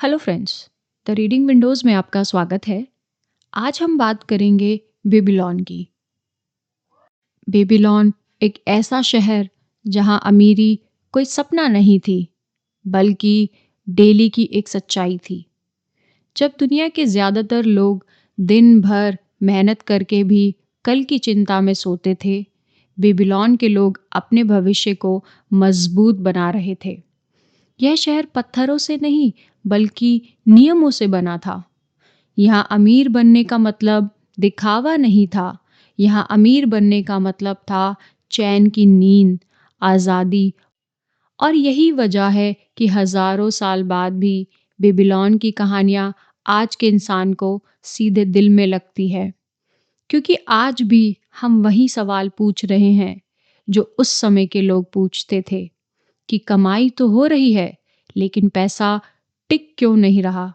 Hello friends, the reading Windows में आपका स्वागत है। आज हम बात करेंगे बेबीलोन की। बेबीलोन एक ऐसा शहर जहां अमीरी कोई सपना नहीं थी, बल्कि डेली की एक सच्चाई थी। जब दुनिया के ज़्यादातर लोग दिन भर मेहनत करके भी कल की चिंता में सोते थे, बेबीलोन के लोग अपने भविष्य को मजबूत बना रहे थे। यह शहर पत्थरों से नहीं, बल्कि नियमों से बना था। यहाँ अमीर बनने का मतलब दिखावा नहीं था। यहाँ अमीर बनने का मतलब था चैन की नींद, आज़ादी। और यही वजह है कि हज़ारों साल बाद भी बेबीलोन की कहानियाँ आज के इंसान को सीधे दिल में लगती है। क्योंकि आज भी हम वही सवाल पूछ रहे हैं जो उस समय के लोग पूछते थे कि कमाई तो हो रही है, लेकिन पैसा टिक क्यों नहीं रहा।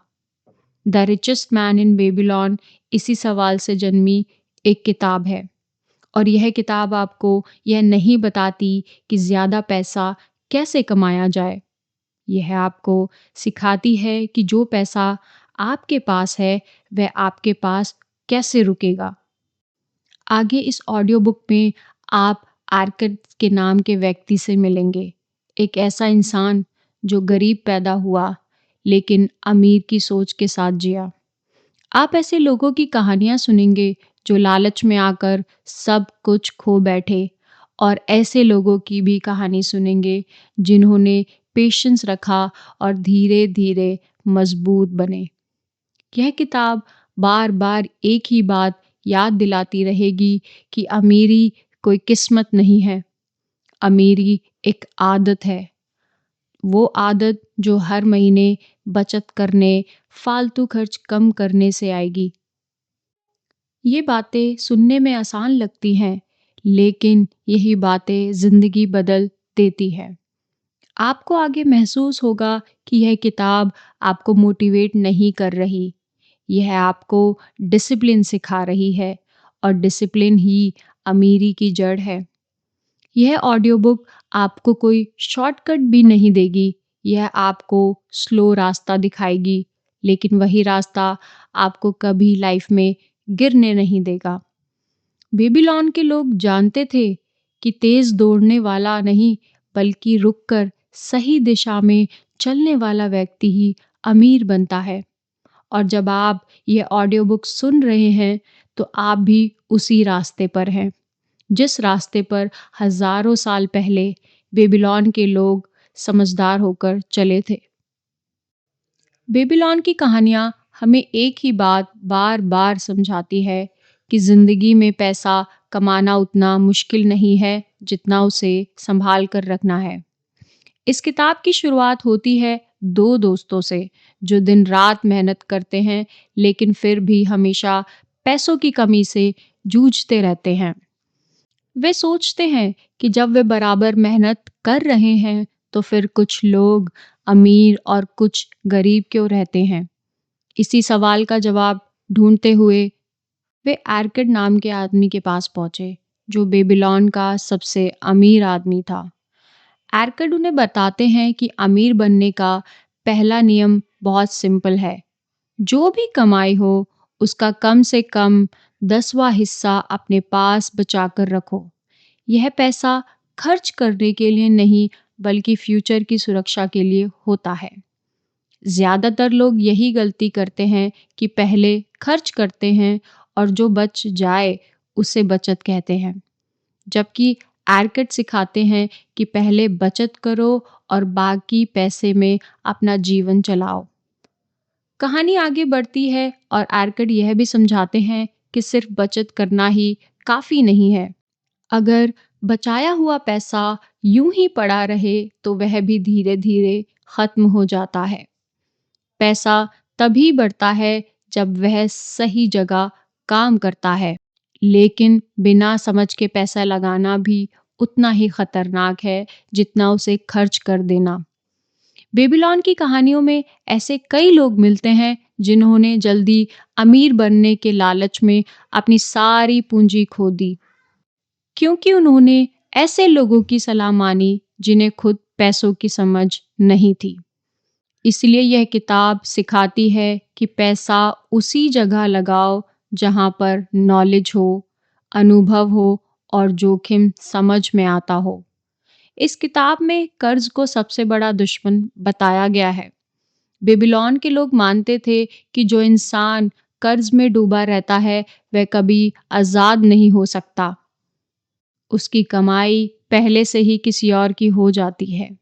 The richest man in Babylon इसी सवाल से जन्मी एक किताब है। और यह किताब आपको यह नहीं बताती कि ज़्यादा पैसा कैसे कमाया जाए। यह आपको सिखाती है कि जो पैसा आपके पास है, वह आपके पास कैसे रुकेगा। आगे इस ऑडियो बुक में आप आर्कट के नाम के व्यक्ति से मिलेंगे। एक ऐसा इंसान जो गरीब पैदा हुआ, लेकिन अमीर की सोच के साथ जिया। आप ऐसे लोगों की कहानियाँ सुनेंगे जो लालच में आकर सब कुछ खो बैठे, और ऐसे लोगों की भी कहानी सुनेंगे जिन्होंने पेशेंस रखा और धीरे-धीरे मजबूत बने। यह किताब बार-बार एक ही बात याद दिलाती रहेगी कि अमीरी कोई किस्मत नहीं है, अमीरी एक आदत है। वो आदत जो हर महीने बचत करने, फालतू खर्च कम करने से आएगी। ये बातें सुनने में आसान लगती हैं, लेकिन यही बातें ज़िंदगी बदल देती है। आपको आगे महसूस होगा कि यह किताब आपको मोटिवेट नहीं कर रही, यह आपको डिसिप्लिन सिखा रही है, और डिसिप्लिन ही अमीरी की जड़ है। यह ऑडियो बुक आपको कोई शॉर्टकट भी नहीं देगी, यह आपको स्लो रास्ता दिखाएगी, लेकिन वही रास्ता आपको कभी लाइफ में गिरने नहीं देगा। बेबीलोन के लोग जानते थे कि तेज दौड़ने वाला नहीं, बल्कि रुककर सही दिशा में चलने वाला व्यक्ति ही अमीर बनता है। और जब आप ये ऑडियो बुक सुन रहे हैं, तो आप भी उसी रास्ते पर हैं, जिस रास्ते पर हजारों साल पहले बेबीलोन के लोग समझदार होकर चले थे। बेबीलोन की कहानियाँ हमें एक ही बात बार बार समझाती है कि ज़िंदगी में पैसा कमाना उतना मुश्किल नहीं है जितना उसे संभाल कर रखना है। इस किताब की शुरुआत होती है दो दोस्तों से जो दिन रात मेहनत करते हैं, लेकिन फिर भी हमेशा पैसों की कमी से जूझते रहते हैं। वे सोचते हैं कि जब वे बराबर मेहनत कर रहे हैं, तो फिर कुछ लोग अमीर और कुछ गरीब क्यों रहते हैं। इसी सवाल का जवाब ढूंढते हुए वे आर्किड नाम के आदमी के पास पहुंचे, जो बेबीलोन का सबसे अमीर आदमी था। आर्किड उन्हें बताते हैं कि अमीर बनने का पहला नियम बहुत सिंपल है। जो भी कमाई हो, उसका कम से कम 10वां हिस्सा अपने पास बचाकर रखो। यह पैसा खर्च करने के लिए नहीं, बल्कि फ्यूचर की सुरक्षा के लिए होता है। ज़्यादातर लोग यही गलती करते हैं कि पहले खर्च करते हैं और जो बच जाए उसे बचत कहते हैं। जबकि आर्किड सिखाते हैं कि पहले बचत करो और बाकी पैसे में अपना जीवन चलाओ। कहानी आगे बढ़ती है और आर्किड यह भी समझाते हैं कि सिर्फ बचत करना ही काफ़ी नहीं है। अगर बचाया हुआ पैसा यूं ही पड़ा रहे, तो वह भी धीरे धीरे खत्म हो जाता है। पैसा तभी बढ़ता है जब वह सही जगह काम करता है, लेकिन बिना समझ के पैसा लगाना भी उतना ही खतरनाक है जितना उसे खर्च कर देना। बेबीलोन की कहानियों में ऐसे कई लोग मिलते हैं जिन्होंने जल्दी अमीर बनने के लालच में अपनी सारी पूंजी खो दी, क्योंकि उन्होंने ऐसे लोगों की सलाह मानी जिन्हें खुद पैसों की समझ नहीं थी। इसलिए यह किताब सिखाती है कि पैसा उसी जगह लगाओ जहाँ पर नॉलेज हो, अनुभव हो और जोखिम समझ में आता हो। इस किताब में कर्ज को सबसे बड़ा दुश्मन बताया गया है। बेबीलोन के लोग मानते थे कि जो इंसान कर्ज में डूबा रहता है वह कभी आज़ाद नहीं हो सकता। उसकी कमाई पहले से ही किसी और की हो जाती है।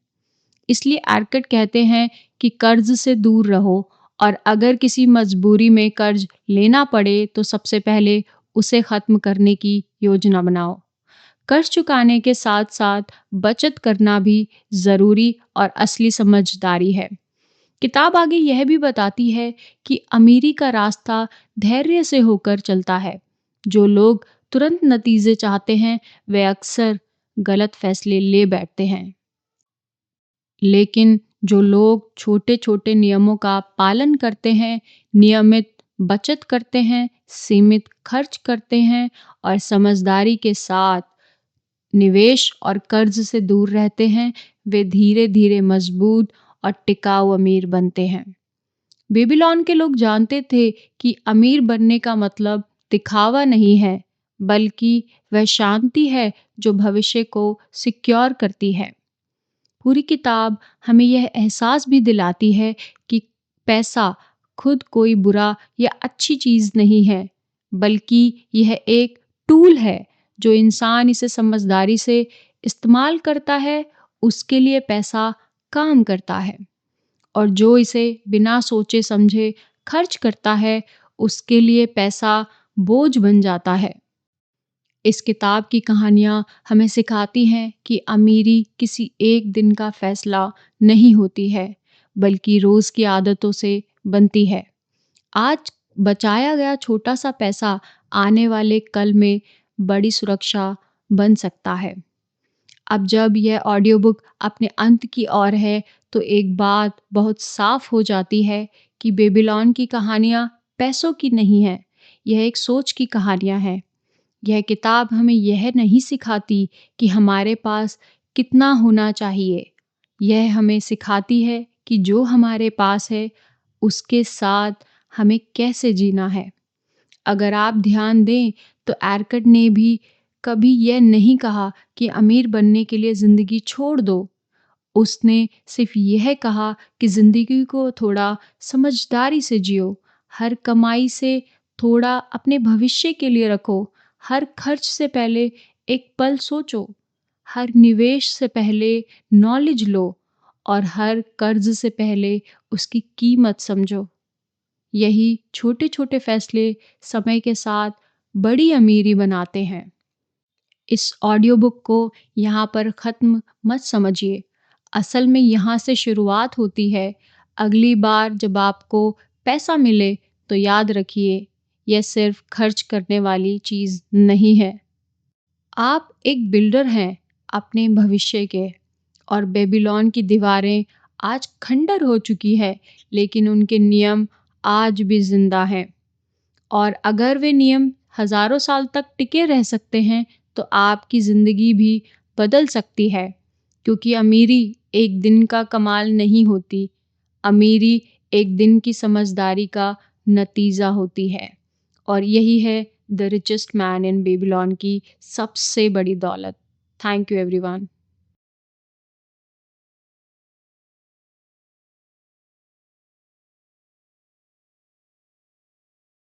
इसलिए आर्केट कहते हैं कि कर्ज से दूर रहो और अगर किसी मजबूरी में कर्ज लेना पड़े तो सबसे पहले उसे ख़त्म करने की योजना बनाओ। कर्ज चुकाने के साथ साथ बचत करना भी ज़रूरी और असली समझदारी है। किताब आगे यह भी बताती है कि अमीरी का रास्ता धैर्य से होकर चलता है। जो लोग तुरंत नतीजे चाहते हैं वे अक्सर गलत फैसले ले बैठते हैं। लेकिन जो लोग छोटे-छोटे नियमों का पालन करते हैं, नियमित बचत करते हैं, सीमित खर्च करते हैं और समझदारी के साथ निवेश और कर्ज से दूर रहते हैं, वे धीरे-धीरे मजबूत और टिकाऊ अमीर बनते हैं। बेबीलोन के लोग जानते थे कि अमीर बनने का मतलब दिखावा नहीं है, बल्कि वह शांति है जो भविष्य को सिक्योर करती है। पूरी किताब हमें यह एहसास भी दिलाती है कि पैसा खुद कोई बुरा या अच्छी चीज़ नहीं है, बल्कि यह एक टूल है। जो इंसान इसे समझदारी से इस्तेमाल करता है, उसके लिए पैसा काम करता है और जो इसे बिना सोचे समझे खर्च करता है, उसके लिए पैसा बोझ बन जाता है। इस किताब की कहानियाँ हमें सिखाती हैं कि अमीरी किसी एक दिन का फैसला नहीं होती है, बल्कि रोज़ की आदतों से बनती है। आज बचाया गया छोटा-सा पैसा आने वाले कल में बड़ी सुरक्षा बन सकता है। अब जब यह ऑडियो बुक अपने अंत की ओर है, तो एक बात बहुत साफ हो जाती है कि बेबीलोन की कहानियाँ पैसों की नहीं हैं, यह एक सोच की कहानियाँ हैं। यह किताब हमें यह नहीं सिखाती कि हमारे पास कितना होना चाहिए। यह हमें सिखाती है कि जो हमारे पास है, उसके साथ हमें कैसे जीना है। अगर आप ध्यान दें तो एरकट ने भी कभी यह नहीं कहा कि अमीर बनने के लिए ज़िंदगी छोड़ दो। उसने सिर्फ यह कहा कि ज़िंदगी को थोड़ा समझदारी से जियो, हर कमाई से थोड़ा अपने भविष्य के लिए रखो, हर खर्च से पहले एक पल सोचो, हर निवेश से पहले नॉलेज लो और हर कर्ज से पहले उसकी कीमत समझो। यही छोटे-छोटे फैसले समय के साथ बड़ी अमीरी बनाते हैं। इस ऑडियो बुक को यहाँ पर ख़त्म मत समझिए। असल में यहाँ से शुरुआत होती है। अगली बार जब आपको पैसा मिले तो याद रखिए, यह सिर्फ खर्च करने वाली चीज़ नहीं है। आप एक बिल्डर हैं अपने भविष्य के और बेबीलोन की दीवारें आज खंडर हो चुकी है, लेकिन उनके नियम आज भी ज़िंदा हैं। और अगर वे नियम हज़ारों साल तक टिके रह सकते हैं, तो आपकी ज़िंदगी भी बदल सकती है। क्योंकि अमीरी एक दिन का कमाल नहीं होती, अमीरी एक दिन की समझदारी का नतीजा होती है। और यही है the richest man in Babylon की सबसे बड़ी दौलत। Thank you everyone.